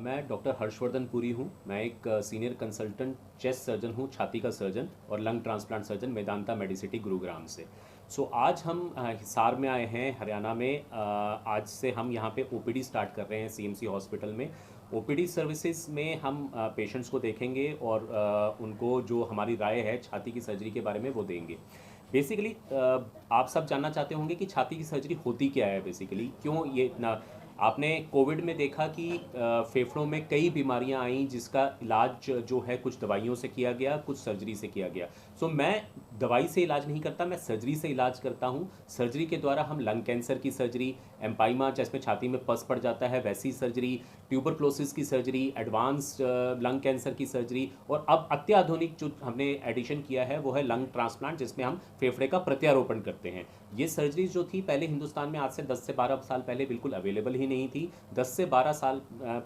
मैं डॉक्टर हर्षवर्धन पुरी हूँ। मैं एक सीनियर कंसल्टेंट चेस्ट सर्जन हूँ, छाती का सर्जन और lung transplant surgeon Medanta Medicity Gurugram से। आज हम हिसार में आए हैं, हरियाणा में। आज से हम यहाँ पे ओपीडी स्टार्ट कर रहे हैं सीएमसी हॉस्पिटल में। ओपीडी सर्विसेज में हम पेशेंट्स को देखेंगे और उनको जो हमारी राय है छाती की सर्जरी के बारे में वो देंगे। बेसिकली आप सब जानना चाहते होंगे कि छाती की सर्जरी होती क्या है, बेसिकली क्यों ये इतना। आपने कोविड में देखा कि फेफड़ों में कई बीमारियां आई जिसका इलाज जो है कुछ दवाइयों से किया गया, कुछ सर्जरी से किया गया। मैं दवाई से इलाज नहीं करता, मैं सर्जरी से इलाज करता हूँ। सर्जरी के द्वारा हम लंग कैंसर की सर्जरी, एम्पाइमा जिसमें छाती में पस पड़ जाता है वैसी सर्जरी, ट्यूबरक्लोसिस की सर्जरी, एडवांस लंग कैंसर की सर्जरी, और अब अत्याधुनिक जो हमने एडिशन किया है वो है लंग ट्रांसप्लांट, जिसमें हम फेफड़े का प्रत्यारोपण करते हैं। ये सर्जरी जो थी पहले हिंदुस्तान में आज से 10 से 12 साल पहले बिल्कुल अवेलेबल ही नहीं थी। 10 से 12 साल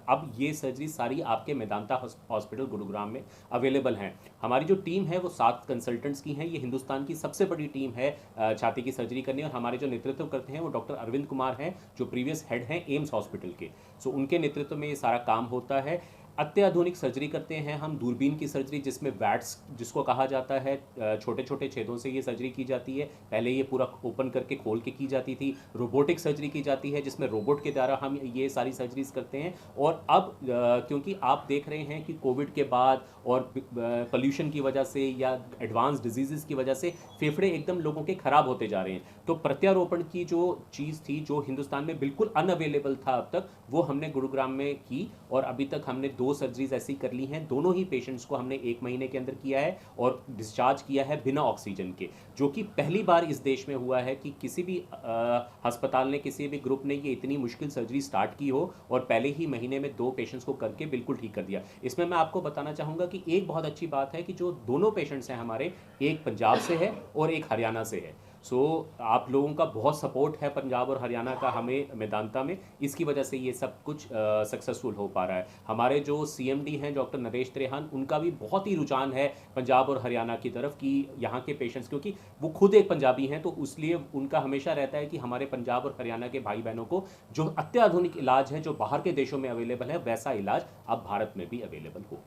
अब ये सर्जरी सारी आपके मेदांता हॉस्पिटल गुरुग्राम में अवेलेबल हैं। हमारी जो टीम है वो 7 कंसल्टेंट्स की हैं। ये हिंदुस्तान की सबसे बड़ी टीम है छाती की सर्जरी करने, और हमारे जो नेतृत्व करते हैं वो डॉक्टर अरविंद कुमार हैं, जो प्रीवियस हेड हैं एम्स हॉस्पिटल के। उनके नेतृत्व में ये सारा काम होता है। अत्याधुनिक सर्जरी करते हैं हम, दूरबीन की सर्जरी जिसमें वैट्स जिसको कहा जाता है, छोटे छोटे छेदों से ये सर्जरी की जाती है। पहले ये पूरा ओपन करके खोल के की जाती थी। रोबोटिक सर्जरी की जाती है जिसमें रोबोट के द्वारा हम ये सारी सर्जरीज करते हैं। और अब क्योंकि आप देख रहे हैं कि कोविड के बाद और पोल्यूशन की वजह से या एडवांस डिजीज़ की वजह से फेफड़े एकदम लोगों के ख़राब होते जा रहे हैं। तो प्रत्यारोपण की जो चीज़ थी जो हिंदुस्तान में बिल्कुल अनअवेलेबल था अब तक, वो हमने गुरुग्राम में की। और अभी तक हमने 2 सर्जरीज ऐसी कर ली हैं। दोनों ही पेशेंट्स को हमने 1 महीने के अंदर किया है और डिस्चार्ज किया है बिना ऑक्सीजन के, जो कि पहली बार इस देश में हुआ है कि किसी भी अस्पताल ने, किसी भी ग्रुप ने ये इतनी मुश्किल सर्जरी स्टार्ट की हो और पहले ही महीने में 2 पेशेंट्स को करके बिल्कुल ठीक कर दिया। इसमें मैं आपको बताना चाहूँगा कि एक बहुत अच्छी बात है कि जो दोनों पेशेंट्स हैं हमारे, एक पंजाब से है और एक हरियाणा से है। आप लोगों का बहुत सपोर्ट है पंजाब और हरियाणा का हमें मेदांता में, इसकी वजह से ये सब कुछ सक्सेसफुल हो पा रहा है। हमारे जो सीएमडी हैं डॉक्टर नरेश त्रेहान, उनका भी बहुत ही रुझान है पंजाब और हरियाणा की तरफ कि यहाँ के पेशेंट्स, क्योंकि वो खुद एक पंजाबी हैं, तो इसलिए उनका हमेशा रहता है कि हमारे पंजाब और हरियाणा के भाई बहनों को जो अत्याधुनिक इलाज है जो बाहर के देशों में अवेलेबल है, वैसा इलाज अब भारत में भी अवेलेबल हो।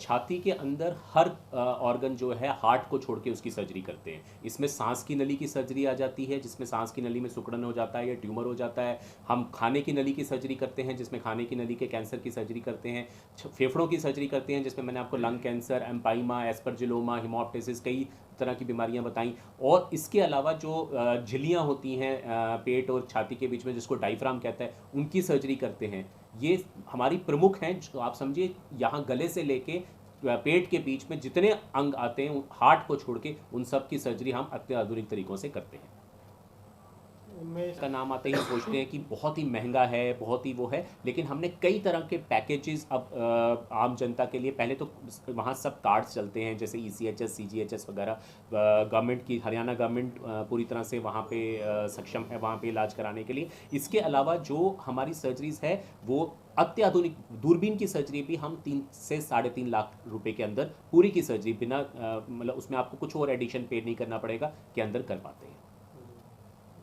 छाती के अंदर हर ऑर्गन जो है हार्ट को छोड़ के उसकी सर्जरी करते हैं। इसमें सांस की नली की सर्जरी आ जाती है जिसमें सांस की नली में सिकुड़न हो जाता है या ट्यूमर हो जाता है। हम खाने की नली की सर्जरी करते हैं जिसमें खाने की नली के कैंसर की सर्जरी करते हैं। फेफड़ों की सर्जरी करते हैं जिसमें मैंने आपको लंग कैंसर, एम्पाइमा, एस्परजिलोमा, हिमोप्टिसिस, कई तरह की बीमारियां बताई। और इसके अलावा जो झिल्लियाँ होती हैं पेट और छाती के बीच में, जिसको डायफ्राम कहता है, उनकी सर्जरी करते हैं। ये हमारी प्रमुख हैं। जो आप समझिए यहाँ गले से लेके पेट के बीच में जितने अंग आते हैं हार्ट को छोड़ के, उन सब की सर्जरी हम अत्याधुनिक तरीकों से करते हैं। का नाम आते ही सोचते हैं कि बहुत ही महंगा है, बहुत ही वो है, लेकिन हमने कई तरह के पैकेजेस अब आम जनता के लिए, पहले तो वहाँ सब कार्ड्स चलते हैं जैसे ECHS, CGHS वगैरह। गवर्नमेंट की, हरियाणा गवर्नमेंट पूरी तरह से वहाँ पे सक्षम है वहाँ पे इलाज कराने के लिए। इसके अलावा जो हमारी सर्जरीज है वो अत्याधुनिक दूरबीन की सर्जरी भी हम 3 से 3.5 लाख रुपए के अंदर पूरी की सर्जरी बिना मतलब उसमें आपको कुछ और एडिशन पे नहीं करना पड़ेगा के अंदर कर पाते हैं।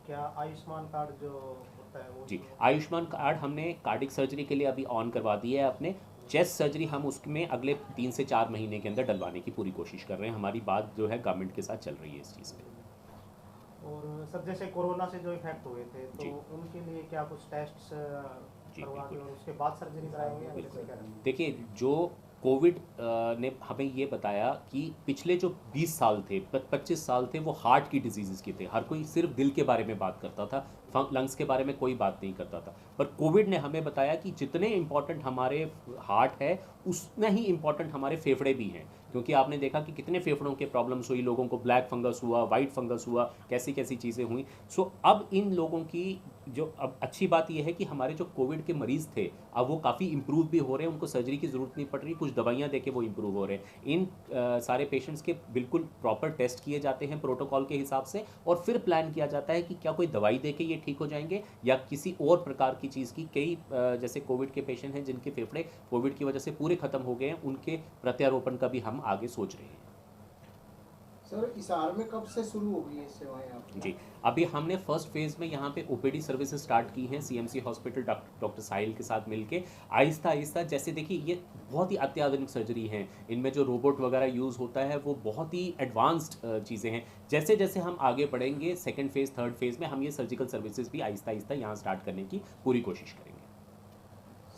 क्या आयुष्मान कार्ड जो होता है वो? जी, आयुष्मान कार्ड हमने कार्डिक सर्जरी के लिए अभी ऑन करवा दिया है अपने। चेस्ट सर्जरी हम उसमें अगले 3 से 4 महीने के अंदर डलवाने की पूरी कोशिश कर रहे हैं। हमारी बात जो है गवर्नमेंट के साथ चल रही है इस चीज़ पे। और सर जैसे कोरोना से जो इफेक्ट हुए थे तो उनके लिए क्या कुछ टेस्ट करवाएंगे और उसके बाद सर्जरी कराएंगे या कैसे करेंगे? देखिए, जो कोविड ने हमें ये बताया कि पिछले जो 20 साल थे, 25 साल थे, वो हार्ट की डिजीज़ के थे। हर कोई सिर्फ दिल के बारे में बात करता था, लंग्स के बारे में कोई बात नहीं करता था। पर कोविड ने हमें बताया कि जितने इम्पॉर्टेंट हमारे हार्ट है, उतना ही इम्पॉर्टेंट हमारे फेफड़े भी हैं। क्योंकि आपने देखा कि कितने फेफड़ों के प्रॉब्लम्स हुई, लोगों को ब्लैक फंगस हुआ, वाइट फंगस हुआ, कैसी कैसी चीज़ें हुई। अब इन लोगों की जो अब अच्छी बात यह है कि हमारे जो कोविड के मरीज़ थे अब वो काफ़ी इम्प्रूव भी हो रहे हैं, उनको सर्जरी की ज़रूरत नहीं पड़ रही, कुछ दवाइयाँ देके वो इम्प्रूव हो रहे हैं। इन सारे पेशेंट्स के बिल्कुल प्रॉपर टेस्ट किए जाते हैं प्रोटोकॉल के हिसाब से, और फिर प्लान किया जाता है कि क्या कोई दवाई देके ये ठीक हो जाएंगे या किसी और प्रकार की चीज़ की। कई जैसे कोविड के पेशेंट हैं जिनके फेफड़े कोविड की वजह से पूरे ख़त्म हो गए हैं, उनके प्रत्यारोपण का भी हम आगे सोच रहे हैं। सर हिसार में कब से शुरू होगी ये सेवाएं आपकी? जी, अभी हमने फर्स्ट फेज़ में यहाँ पे ओपीडी सर्विसेज स्टार्ट की हैं सीएमसी हॉस्पिटल डॉक्टर साहिल के साथ मिलके। आहिस्ता आहिस्ता, जैसे देखिए ये बहुत ही अत्याधुनिक सर्जरी हैं, इनमें जो रोबोट वगैरह यूज़ होता है वो बहुत ही एडवांस्ड चीज़ें हैं। जैसे जैसे हम आगे बढ़ेंगे सेकंड फेज़ थर्ड फेज़ में हम ये सर्जिकल सर्विसेज भी आहिस्ता आहिस्ता यहाँ स्टार्ट करने की पूरी कोशिश करेंगे।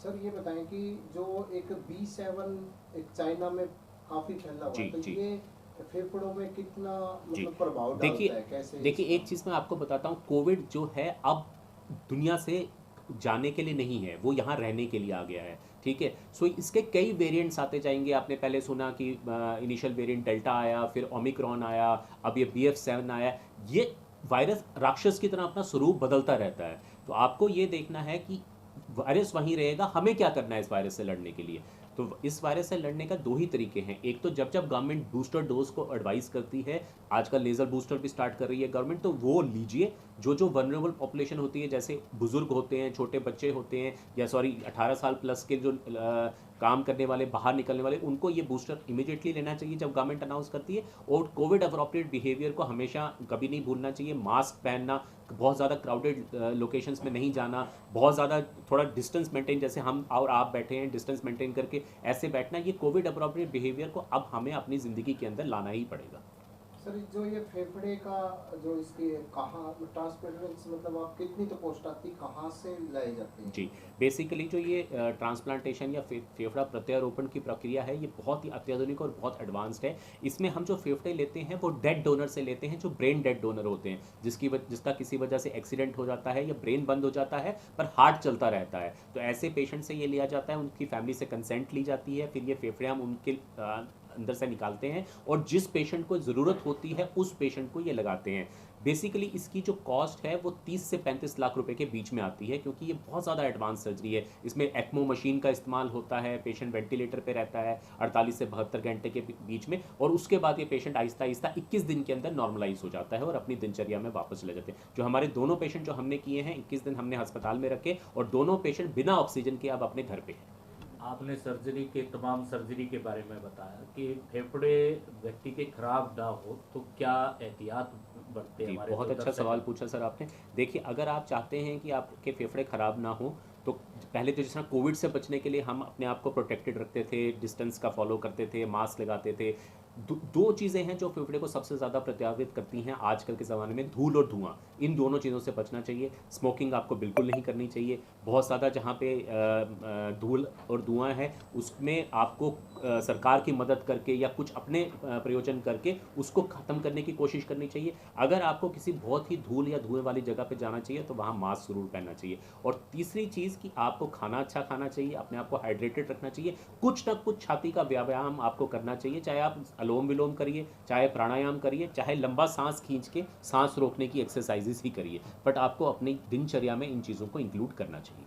सर ये बताएं कि जो एक B7 एक चाइना में काफी फैला हुआ जी, है, तो जी। ये फेफड़ों में कितना जी, मतलब प्रभाव डालता देखिए है, कैसे देखिए एक इसका? चीज़ मैं आपको बताता हूँ, कोविड जो है अब दुनिया से जाने के लिए नहीं है, वो यहाँ रहने के लिए आ गया है, ठीक है। सो इसके कई वेरिएंट्स आते जाएंगे। आपने पहले सुना कि इनिशियल वेरिएंट डेल्टा आया, फिर ओमिक्रॉन आया, अब ये BF7 आया। ये वायरस राक्षस की तरह अपना स्वरूप बदलता रहता है। तो आपको ये देखना है कि वायरस वहीं रहेगा, हमें क्या करना है इस वायरस से लड़ने के लिए। तो इस वायरस से लड़ने का दो ही तरीके हैं। एक तो जब जब गवर्नमेंट बूस्टर डोज को एडवाइस करती है, आजकल लेज़र बूस्टर भी स्टार्ट कर रही है गवर्नमेंट, तो वो लीजिए। जो जो वनरेबल पॉपुलेशन होती है, जैसे बुजुर्ग होते हैं, छोटे बच्चे होते हैं, या सॉरी 18 साल प्लस के जो काम करने वाले, बाहर निकलने वाले, उनको ये बूस्टर इमीडिएटली लेना चाहिए जब गवर्नमेंट अनाउंस करती है। और कोविड अप्रोप्रिएट बिहेवियर को हमेशा कभी नहीं भूलना चाहिए। मास्क पहनना, बहुत ज़्यादा क्राउडेड लोकेशंस में नहीं जाना, बहुत ज़्यादा थोड़ा डिस्टेंस मेंटेन, जैसे हम और आप बैठे हैं डिस्टेंस मेंटेन करके ऐसे बैठना, ये कोविड अप्रोप्रिएट बिहेवियर को अब हमें अपनी ज़िंदगी के अंदर लाना ही पड़ेगा। सर जो ये फेफड़े का जो इसके कहाँ ट्रांसप्लांटेशन, मतलब आप कितनी तो पोस्ट आती, कहाँ से लाए जाते हैं? जी, बेसिकली जो ये ट्रांसप्लांटेशन या फेफड़ा प्रत्यारोपण की प्रक्रिया है, ये बहुत ही अत्याधुनिक और बहुत एडवांस्ड है। इसमें हम जो फेफड़े लेते हैं वो डेड डोनर से लेते हैं, जो ब्रेन डेड डोनर होते हैं, जिसका किसी वजह से एक्सीडेंट हो जाता है या ब्रेन बंद हो जाता है पर हार्ट चलता रहता है। तो ऐसे पेशेंट से ये लिया जाता है, उनकी फैमिली से कंसेंट ली जाती है, फिर ये फेफड़े हम उनके अंदर से निकालते हैं और जिस पेशेंट को ज़रूरत होती है उस पेशेंट को ये लगाते हैं। बेसिकली इसकी जो कॉस्ट है वो 30 से 35 लाख रुपए के बीच में आती है, क्योंकि ये बहुत ज़्यादा एडवांस सर्जरी है। इसमें एक्मो मशीन का इस्तेमाल होता है, पेशेंट वेंटिलेटर पे रहता है 48 से 72 घंटे के बीच में, और उसके बाद ये पेशेंट आहिस्ता आहिस्ता 21 दिन के अंदर नॉर्मलाइज हो जाता है और अपनी दिनचर्या में वापस चले जाते हैं। जो हमारे दोनों पेशेंट जो हमने किए हैं, 21 दिन हमने अस्पताल में रखे और दोनों पेशेंट बिना ऑक्सीजन के अब अपने घर पे हैं। आपने सर्जरी के तमाम सर्जरी के बारे में बताया कि फेफड़े व्यक्ति के खराब ना हो तो क्या एहतियात बरते जी, हमारे बहुत जो अच्छा दर्शक सवाल हैं? पूछा सर आपने। देखिए, अगर आप चाहते हैं कि आपके फेफड़े ख़राब ना हो, तो पहले तो जिस तरह कोविड से बचने के लिए हम अपने आप को प्रोटेक्टेड रखते थे, डिस्टेंस का फॉलो करते थे, मास्क लगाते थे। दो चीज़ें हैं जो फेफड़े को सबसे ज़्यादा प्रभावित करती हैं आजकल के ज़माने में, धूल और धुआं। इन दोनों चीज़ों से बचना चाहिए। स्मोकिंग आपको बिल्कुल नहीं करनी चाहिए। बहुत ज़्यादा जहाँ पे धूल और धुआं है, उसमें आपको सरकार की मदद करके या कुछ अपने प्रयोजन करके उसको ख़त्म करने की कोशिश करनी चाहिए। अगर आपको किसी बहुत ही धूल या धुएँ वाली जगह पे जाना चाहिए तो वहाँ मास्क ज़रूर पहनना चाहिए। और तीसरी चीज़ कि आपको खाना अच्छा खाना चाहिए, अपने आप को हाइड्रेटेड रखना चाहिए। कुछ ना कुछ छाती का व्यायाम आपको करना चाहिए, चाहे आप अनुलोम विलोम करिए, चाहे प्राणायाम करिए, चाहे लंबा सांस खींच के सांस रोकने की एक्सरसाइजेस ही करिए, बट आपको अपनी दिनचर्या में इन चीज़ों को इंक्लूड करना चाहिए।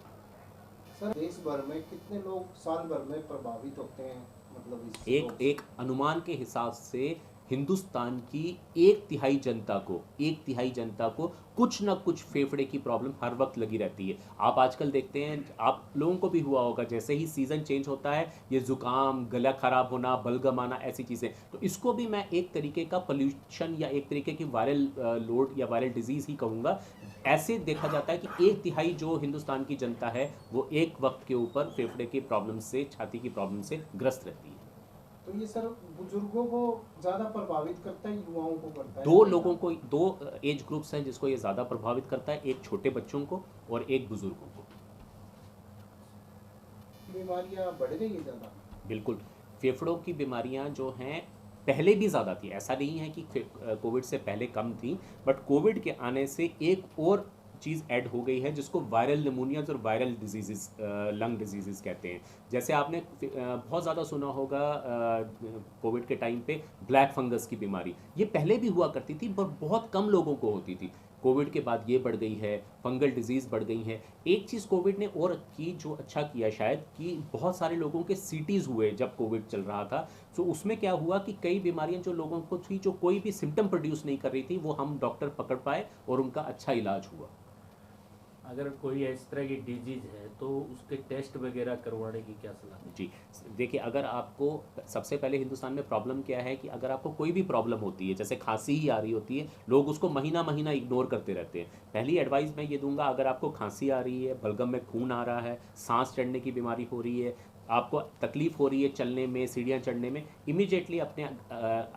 सर देश भर में कितने लोग साल भर में प्रभावित होते हैं, मतलब इस एक रोग से? एक अनुमान के हिसाब से हिंदुस्तान की एक तिहाई जनता को कुछ ना कुछ फेफड़े की प्रॉब्लम हर वक्त लगी रहती है। आप आजकल देखते हैं, आप लोगों को भी हुआ होगा, जैसे ही सीज़न चेंज होता है ये ज़ुकाम, गला ख़राब होना, बलगम आना, ऐसी चीज़ें। तो इसको भी मैं एक तरीके का पोल्यूशन या एक तरीके की वायरल लोड या वायरल डिजीज़ ही कहूँगा। ऐसे देखा जाता है कि एक तिहाई जो हिंदुस्तान की जनता है वो एक वक्त के ऊपर फेफड़े की प्रॉब्लम से, छाती की प्रॉब्लम से ग्रस्त रहती है। तो ये सर बुजुर्गों को ज्यादा प्रभावित करता है, युवाओं को करता है? दो एज ग्रुप्स हैं जिसको ये ज़्यादा प्रभावित करता है, एक छोटे बच्चों को और एक बुजुर्गों को। बीमारियां बढ़ गई है ज्यादा? बिल्कुल, फेफड़ों की बीमारियां जो हैं पहले भी ज़्यादा थी, ऐसा नहीं है कि कोविड से पहले कम थी, बट कोविड के आने से एक और चीज़ ऐड हो गई है जिसको वायरल निमोनियाज और वायरल डिजीज़, लंग डिजीज़ कहते हैं। जैसे आपने बहुत ज़्यादा सुना होगा कोविड के टाइम पे ब्लैक फंगस की बीमारी, ये पहले भी हुआ करती थी पर बहुत कम लोगों को होती थी। कोविड के बाद ये बढ़ गई है, फंगल डिजीज़ बढ़ गई है। एक चीज़ कोविड ने और की, जो अच्छा किया शायद, कि बहुत सारे लोगों के सीटीज़ हुए जब कोविड चल रहा था। तो उसमें क्या हुआ कि कई बीमारियां जो लोगों को थी, जो कोई भी सिम्टम प्रोड्यूस नहीं कर रही थी, वो हम डॉक्टर पकड़ पाए और उनका अच्छा इलाज हुआ। अगर कोई इस तरह की डिजीज है तो उसके टेस्ट वगैरह करवाने की क्या सलाह है? जी, देखिए अगर आपको सबसे पहले हिंदुस्तान में प्रॉब्लम क्या है कि अगर आपको कोई भी प्रॉब्लम होती है, जैसे खांसी ही आ रही होती है, लोग उसको महीना महीना इग्नोर करते रहते हैं। पहली एडवाइस मैं ये दूंगा, अगर आपको खांसी आ रही है, बलगम में खून आ रहा है, सांस चढ़ने की बीमारी हो रही है, आपको तकलीफ हो रही है चलने में, सीढ़ियाँ चढ़ने में, इमीडिएटली अपने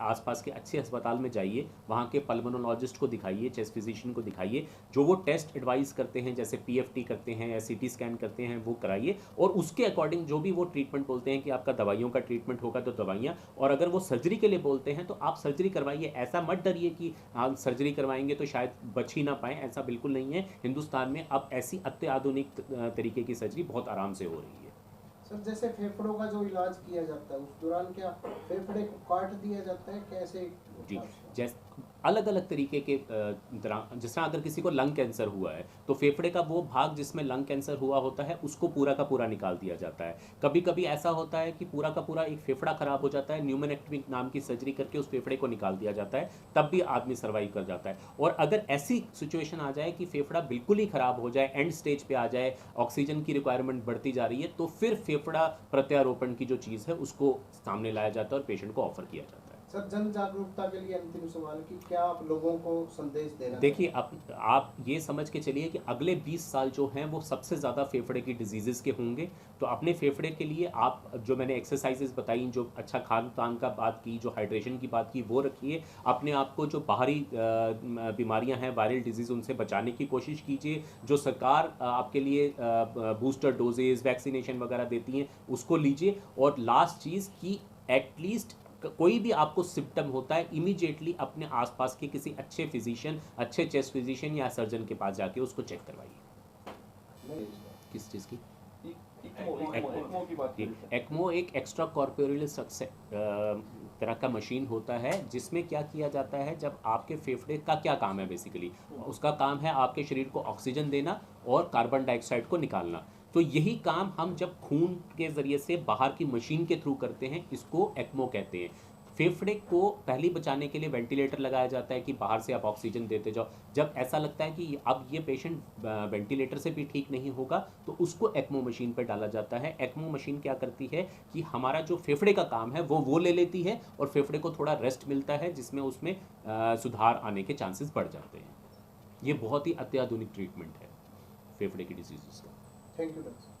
आसपास के अच्छे अस्पताल में जाइए, वहाँ के पल्मोनोलॉजिस्ट को दिखाइए, चेस्ट फिजिशियन को दिखाइए, जो वो टेस्ट एडवाइस करते हैं, जैसे पीएफटी करते हैं या सीटी स्कैन करते हैं, वो कराइए, और उसके अकॉर्डिंग जो भी वो ट्रीटमेंट बोलते हैं कि आपका दवाइयों का ट्रीटमेंट होगा तो दवाइयाँ, और अगर वो सर्जरी के लिए बोलते हैं तो आप सर्जरी करवाइए। ऐसा मत डरिए कि हम सर्जरी करवाएंगे तो शायद बच ही ना पाएँ, ऐसा बिल्कुल नहीं है। हिंदुस्तान में अब ऐसी अत्याधुनिक तरीके की सर्जरी बहुत आराम से हो रही है। सर जैसे फेफड़ों का जो इलाज किया जाता है उस दौरान क्या फेफड़े को काट दिया जाता है, कैसे? जी, जैसे अलग अलग तरीके के जिस तरह अगर किसी को लंग कैंसर हुआ है तो फेफड़े का वो भाग जिसमें लंग कैंसर हुआ होता है उसको पूरा का पूरा निकाल दिया जाता है। कभी कभी ऐसा होता है कि पूरा का पूरा एक फेफड़ा खराब हो जाता है, न्यूमेनेक्टमी नाम की सर्जरी करके उस फेफड़े को निकाल दिया जाता है, तब भी आदमी सर्वाइव कर जाता है। और अगर ऐसी सिचुएशन आ जाए कि फेफड़ा बिल्कुल ही खराब हो जाए, एंड स्टेज पे आ जाए, ऑक्सीजन की रिक्वायरमेंट बढ़ती जा रही है, तो फिर फेफड़ा प्रत्यारोपण की जो चीज़ है उसको सामने लाया जाता है और पेशेंट को ऑफर किया जाता है। सर जन जागरूकता के लिए अंतिम सवाल कि क्या आप लोगों को संदेश देना? देखिए आप ये समझ के चलिए कि अगले 20 साल जो हैं वो सबसे ज़्यादा फेफड़े की डिजीज़ के होंगे। तो अपने फेफड़े के लिए आप जो मैंने एक्सरसाइजेज बताई, जो अच्छा खान पान का बात की, जो हाइड्रेशन की बात की, वो रखिए। अपने आप को जो बाहरी बीमारियां हैं, वायरल डिजीज़, उनसे बचाने की कोशिश कीजिए। जो सरकार आपके लिए बूस्टर डोजेज, वैक्सीनेशन वगैरह देती हैं, उसको लीजिए। और लास्ट चीज़ कि एटलीस्ट कोई भी आपको सिम्टम होता है, इमीडिएटली अपने आसपास के किसी अच्छे फिजिशियन, अच्छे चेस्ट फिजिशियन या सर्जन के पास जाके उसको चेक करवाइए। किस चीज़ की? एक्मो एक एक्स्ट्रा कॉर्पोरियल तरह का मशीन होता है, जिसमें क्या किया जाता है, जब आपके फेफड़े का क्या काम है, बेसिकली उसका काम है आपके शरीर को ऑक्सीजन देना और कार्बन डाइऑक्साइड को निकालना। तो यही काम हम जब खून के ज़रिए से बाहर की मशीन के थ्रू करते हैं, इसको एक्मो कहते हैं। फेफड़े को पहले बचाने के लिए वेंटिलेटर लगाया जाता है कि बाहर से आप ऑक्सीजन देते जाओ। जब ऐसा लगता है कि अब ये पेशेंट वेंटिलेटर से भी ठीक नहीं होगा, तो उसको एक्मो मशीन पर डाला जाता है। एक्मो मशीन क्या करती है कि हमारा जो फेफड़े का काम है वो ले लेती है, और फेफड़े को थोड़ा रेस्ट मिलता है, जिसमें उसमें सुधार आने के चांसेस बढ़ जाते हैं। ये बहुत ही अत्याधुनिक ट्रीटमेंट है फेफड़े की डिजीज़ का। Thank you doctor.